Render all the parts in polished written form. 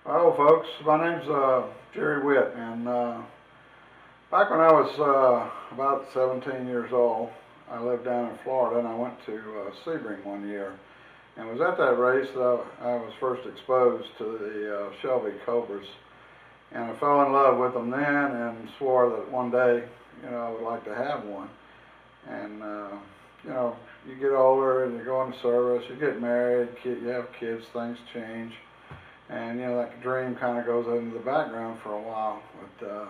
Hello folks, my name's Jerry Witt, and back when I was about 17 years old, I lived down in Florida, and I went to Sebring one year, and it was at that race that I was first exposed to the Shelby Cobras, and I fell in love with them then and swore that one day, I would like to have one. And you get older and you go into service, you get married, you have kids, things change. And that dream kind of goes into the background for a while. But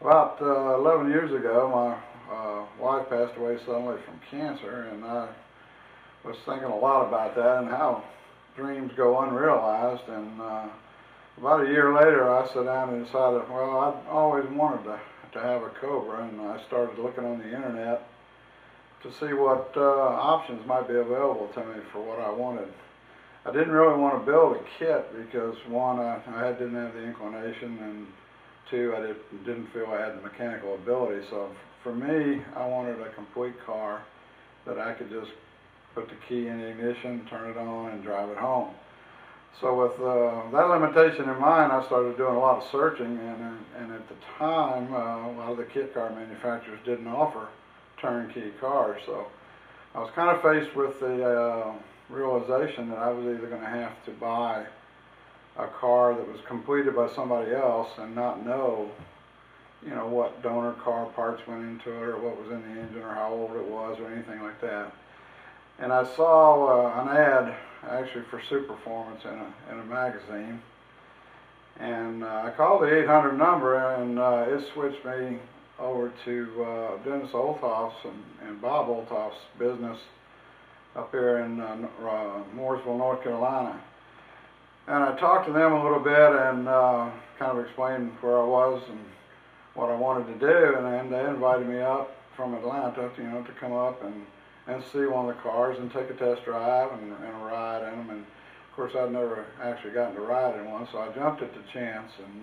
about 11 years ago, my wife passed away suddenly from cancer, and I was thinking a lot about that and how dreams go unrealized. And about a year later, I sat down and decided, well, I'd always wanted to have a Cobra, and I started looking on the internet to see what options might be available to me for what I wanted. I didn't really want to build a kit because, one, I didn't have the inclination, and two, I didn't feel I had the mechanical ability. So for me, I wanted a complete car that I could just put the key in the ignition, turn it on, and drive it home. So with that limitation in mind, I started doing a lot of searching, and at the time, a lot of the kit car manufacturers didn't offer turnkey cars. So I was kind of faced with the realization that I was either going to have to buy a car that was completed by somebody else and not know, what donor car parts went into it, or what was in the engine, or how old it was, or anything like that. And I saw an ad actually for Superformance in a magazine, and I called the 800 number, and it switched me over to Dennis Olthoff's and Bob Olthoff's business up here in Mooresville, North Carolina. And I talked to them a little bit and kind of explained where I was and what I wanted to do, and then they invited me up from Atlanta, to come up and see one of the cars and take a test drive and a ride in them. And of course, I'd never actually gotten to ride in one, so I jumped at the chance, and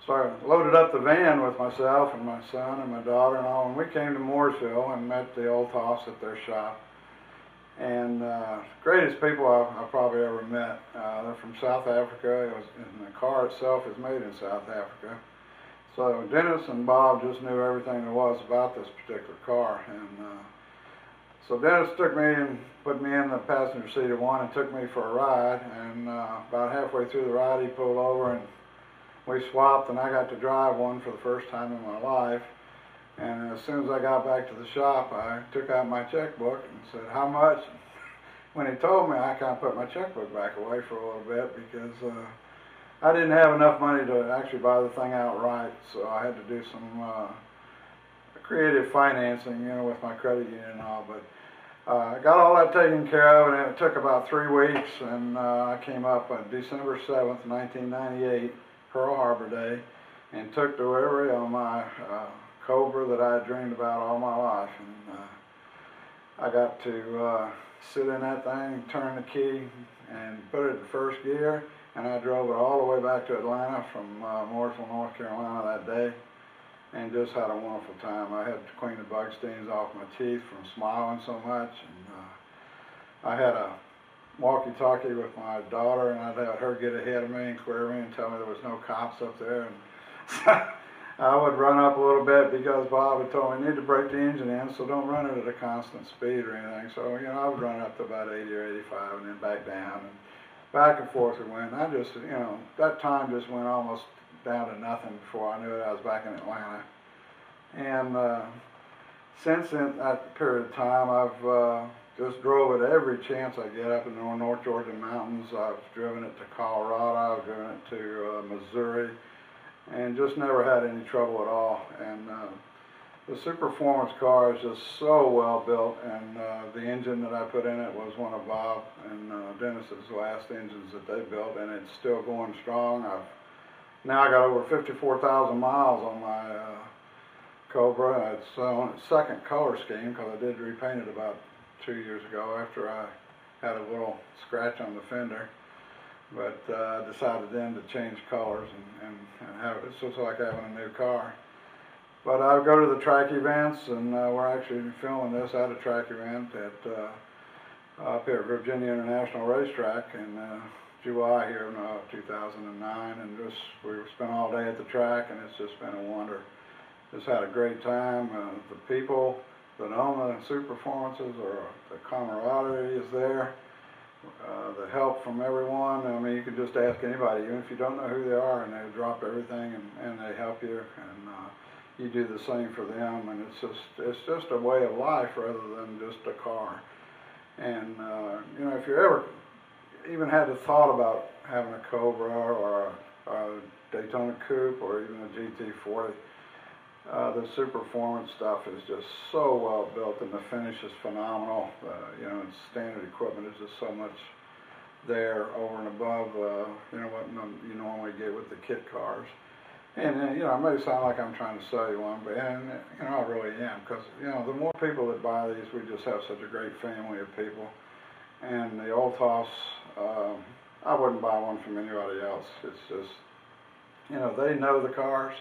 so I loaded up the van with myself and my son and my daughter and all, and we came to Mooresville and met the Olthoffs at their shop. And greatest people I probably ever met. They're from South Africa, and the car itself is made in South Africa. So Dennis and Bob just knew everything there was about this particular car. And so Dennis took me and put me in the passenger seat of one and took me for a ride. And about halfway through the ride, he pulled over and we swapped, and I got to drive one for the first time in my life. And as soon as I got back to the shop, I took out my checkbook and said, "How much?" When he told me, I kind of put my checkbook back away for a little bit because I didn't have enough money to actually buy the thing outright. So I had to do some creative financing, with my credit union and all. But I got all that taken care of, and it took about 3 weeks. And I came up on December 7th, 1998, Pearl Harbor Day, and took delivery on my Cobra that I had dreamed about all my life. And I got to sit in that thing, turn the key, and put it in first gear, and I drove it all the way back to Atlanta from Mooresville, North Carolina that day, and just had a wonderful time. I had to clean the bug stains off my teeth from smiling so much, and I had a walkie-talkie with my daughter, and I'd have her get ahead of me and clear me and tell me there was no cops up there. And I would run up a little bit because Bob had told me, "You need to break the engine in, so don't run it at a constant speed or anything." So, I would run up to about 80 or 85 and then back down, and back and forth it went. I just, that time just went almost down to nothing before I knew it. I was back in Atlanta. And since that period of time, I've just drove it every chance I get up in the North Georgia mountains. I've driven it to Colorado, I've driven it to Missouri, and just never had any trouble at all. And the Superformance car is just so well built, and the engine that I put in it was one of Bob and Dennis's last engines that they built, and it's still going strong. Now I got over 54,000 miles on my Cobra. It's on its second color scheme because I did repaint it about 2 years ago after I had a little scratch on the fender. But I decided then to change colors and have it. It's just like having a new car. But I go to the track events, and we're actually filming this at a track event at up here at Virginia International Racetrack, and July here in 2009, and we spent all day at the track, and it's just been a wonder. Just had a great time. The people that own the Superformances, or the camaraderie is there. The help from everyone. I mean, you can just ask anybody, even if you don't know who they are, and they drop everything and they help you, and you do the same for them. And it's just a way of life rather than just a car. And you know, if you ever even had the thought about having a Cobra or a Daytona Coupe or even a GT40, the Superformance stuff is just so well built, and the finish is phenomenal. You know, and standard equipment is just so much there over and above, you know, what you normally get with the kit cars. And you know, it may sound like I'm trying to sell you one, but you know, I really am, because you know, the more people that buy these, we just have such a great family of people. And the Oltos, I wouldn't buy one from anybody else. It's just, you know, they know the cars.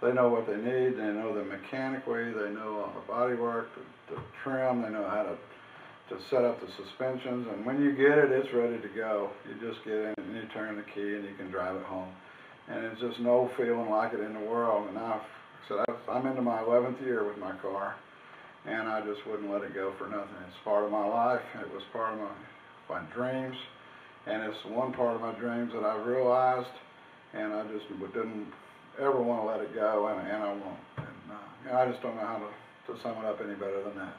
They know what they need. They know them mechanically. They know all the body work, the trim. They know how to set up the suspensions. And when you get it, it's ready to go. You just get in and you turn the key and you can drive it home. And it's just no feeling like it in the world. And I'm into my 11th year with my car, and I just wouldn't let it go for nothing. It's part of my life. It was part of my dreams, and it's one part of my dreams that I've realized, and I just didn't ever want to let it go, and I won't. And I just don't know how to sum it up any better than that.